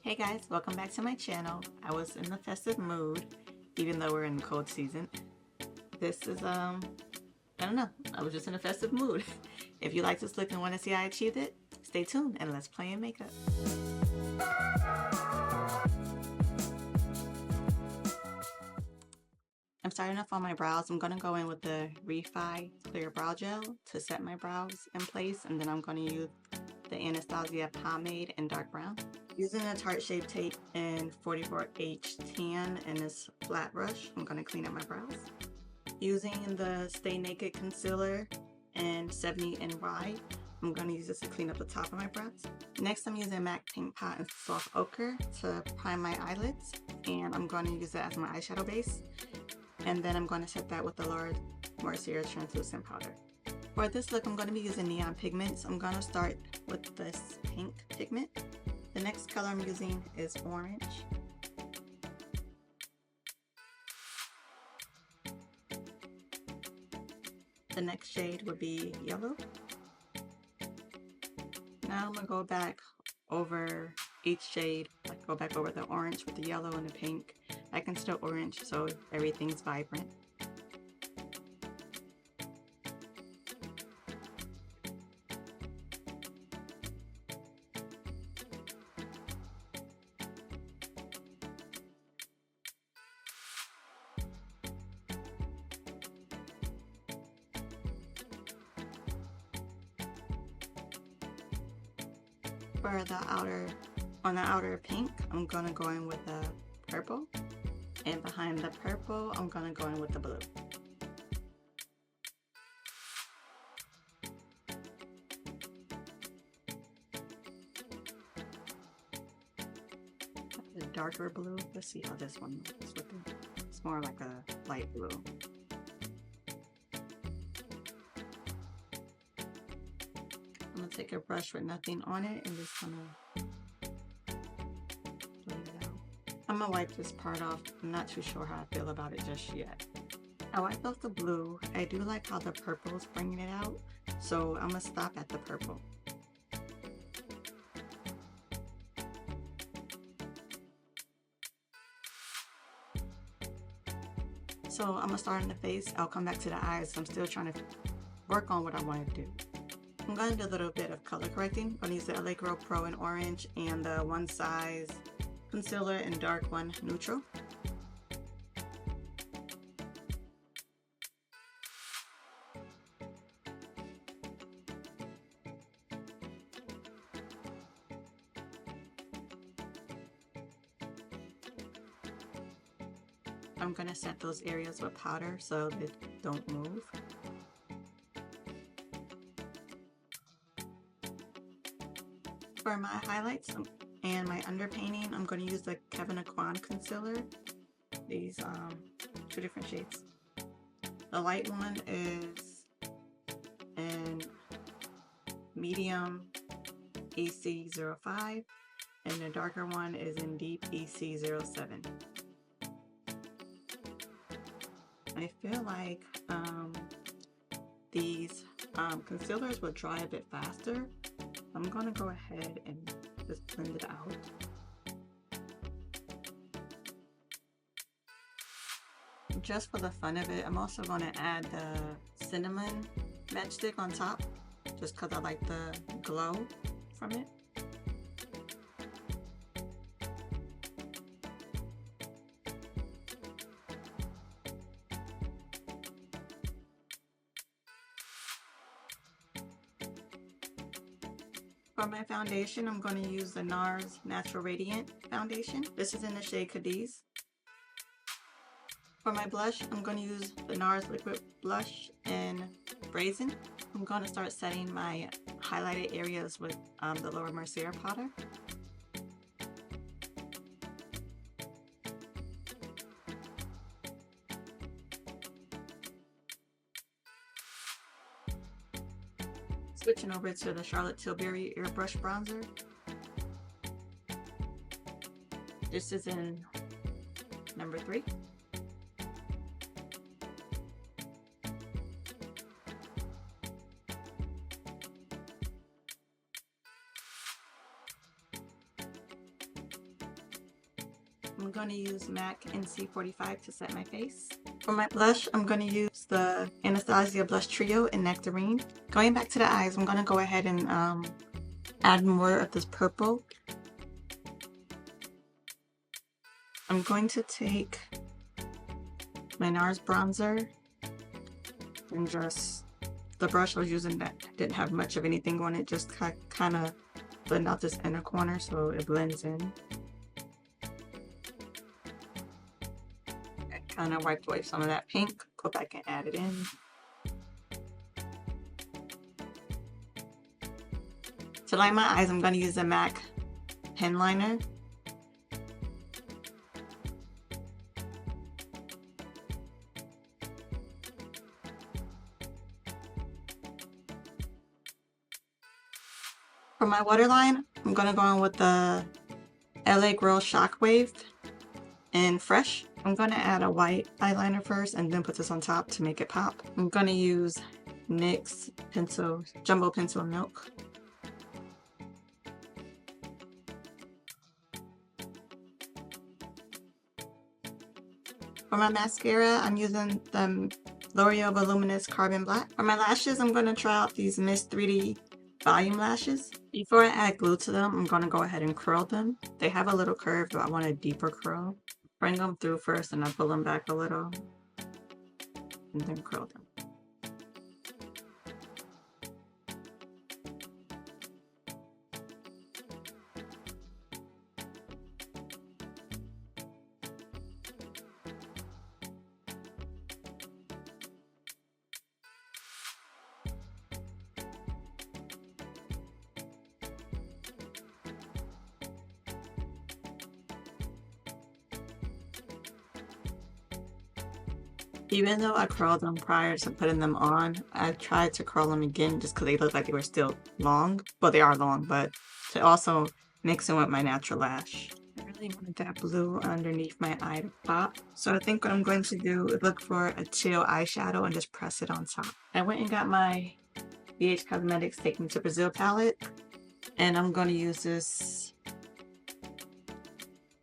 Hey guys, welcome back to my channel. I was in the festive mood, even though we're in the cold season. This is, I don't know, I was just in a festive mood. If you like this look and want to see how I achieved it, stay tuned and let's play in makeup. I'm starting off on my brows. I'm going to go in with the Refi Clear Brow Gel to set my brows in place, and then I'm going to use the Anastasia Pomade in dark brown. Using a Tarte Shape Tape and 44H Tan and this flat brush, I'm going to clean up my brows. Using the Stay Naked Concealer and 70 NY, I'm going to use this to clean up the top of my brows. Next, I'm using MAC Paint Pot and Soft Ochre to prime my eyelids, and I'm going to use that as my eyeshadow base. And then I'm going to set that with the Laura Mercier Translucent Powder. For this look, I'm going to be using neon pigments. I'm going to start with this pink pigment. The next color I'm using is orange. The next shade would be yellow. Now I'm going to go back over each shade, like go back over the orange with the yellow and the pink. I can still orange so everything's vibrant. For the outer pink, I'm gonna go in with the purple, and behind the purple, I'm gonna go in with the blue. The darker blue. Let's see how this one looks with it. It's more like a light blue. I'm gonna take a brush with nothing on it and just gonna blend it out. I'm gonna wipe this part off. I'm not too sure how I feel about it just yet. I wiped off the blue. I do like how the purple is bringing it out, so I'm gonna stop at the purple. So I'm gonna start in the face. I'll come back to the eyes. I'm still trying to work on what I want to do. I'm going to do a little bit of color correcting. I'm going to use the LA Girl Pro in orange and the One Size concealer in dark one neutral. I'm going to set those areas with powder so they don't move. For my highlights and my underpainting, I'm going to use the Kevyn Aucoin concealer. These two different shades. The light one is in medium EC05 and the darker one is in deep EC07. I feel like these concealers will dry a bit faster. I'm gonna go ahead and just blend it out. Just for the fun of it, I'm also gonna add the cinnamon matchstick on top, just because I like the glow from it. For my foundation, I'm going to use the NARS Natural Radiant Foundation. This is in the shade Cadiz. For my blush, I'm going to use the NARS Liquid Blush in Brazen. I'm going to start setting my highlighted areas with the Laura Mercier powder. Switching over to the Charlotte Tilbury Airbrush Bronzer. This is in number 3. I'm going to use MAC NC45 to set my face. For my blush, I'm going to use the Anastasia Blush Trio in Nectarine. Going back to the eyes, I'm going to go ahead and add more of this purple. I'm going to take my NARS bronzer and just, the brush I was using that didn't have much of anything on it, just kind of blend out this inner corner so it blends in. I kind of wiped away some of that pink, go back and add it in. To line my eyes, I'm going to use a MAC pen liner. For my waterline, I'm going to go in with the LA Girl Shockwave in Fresh. I'm going to add a white eyeliner first and then put this on top to make it pop. I'm going to use NYX pencil, Jumbo Pencil Milk. For my mascara, I'm using the L'Oreal Voluminous Carbon Black. For my lashes, I'm going to try out these Miss 3D Volume Lashes. Before I add glue to them, I'm going to go ahead and curl them. They have a little curve, but I want a deeper curl. Bring them through first and I pull them back a little and then curl them. Even though I curled them prior to putting them on, I tried to curl them again just because they looked like they were still long. Well, they are long, but to also mix in with my natural lash. I really wanted that blue underneath my eye to pop. So I think what I'm going to do is look for a teal eyeshadow and just press it on top. I went and got my BH Cosmetics Take Me to Brazil palette. And I'm going to use this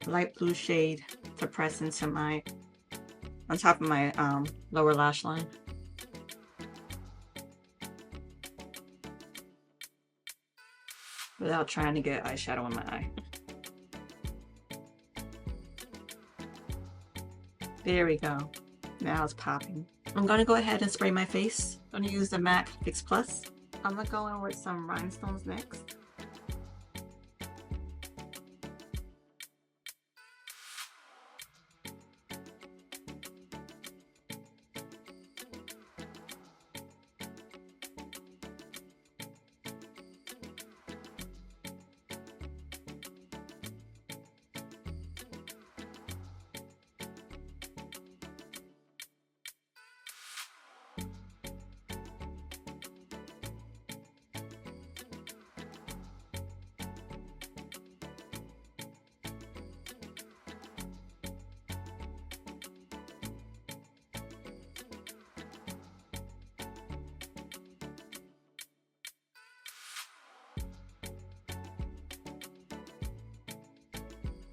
light blue shade to press into my on top of my lower lash line. Without trying to get eyeshadow in my eye. There we go. Now it's popping. I'm going to go ahead and spray my face. I'm going to use the MAC Fix Plus. I'm going to go in with some rhinestones next.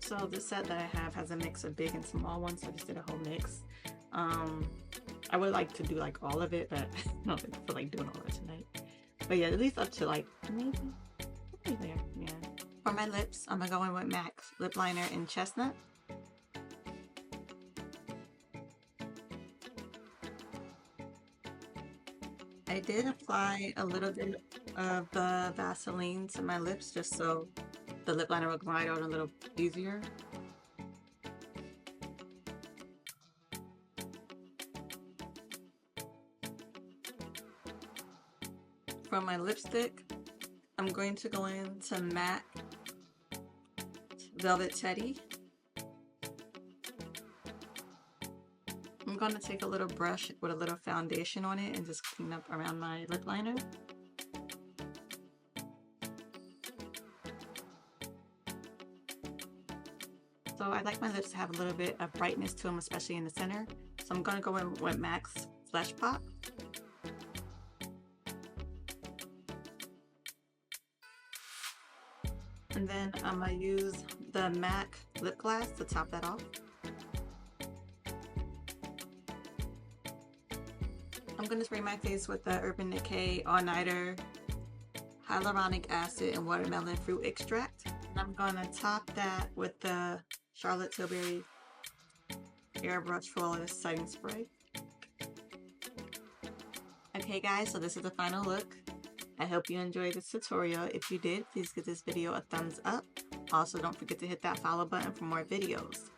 So the set that I have has a mix of big and small ones, so I just did a whole mix. I would like to do like all of it, but I don't think I feel like doing all of it tonight. But yeah, at least up to like maybe there. Yeah. For my lips, I'm gonna go in with MAC lip liner in Chestnut. I did apply a little bit of the Vaseline to my lips just so the lip liner will glide out a little easier. For my lipstick, I'm going to go into MAC Velvet Teddy. I'm going to take a little brush with a little foundation on it and just clean up around my lip liner. So I like my lips to have a little bit of brightness to them, especially in the center. So I'm going to go in with MAC's Flesh Pop. And then I'm going to use the MAC lip gloss to top that off. I'm going to spray my face with the Urban Decay All Nighter Hyaluronic Acid and Watermelon Fruit Extract. And I'm going to top that with the Charlotte Tilbury Airbrush Flawless Setting Spray. Okay guys, so this is the final look. I hope you enjoyed this tutorial. If you did, please give this video a thumbs up. Also, don't forget to hit that follow button for more videos.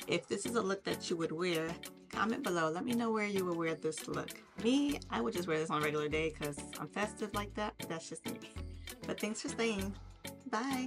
If this is a look that you would wear, comment below. Let me know where you would wear this look. Me, I would just wear this on a regular day because I'm festive like that, but that's just me. But thanks for staying. Bye.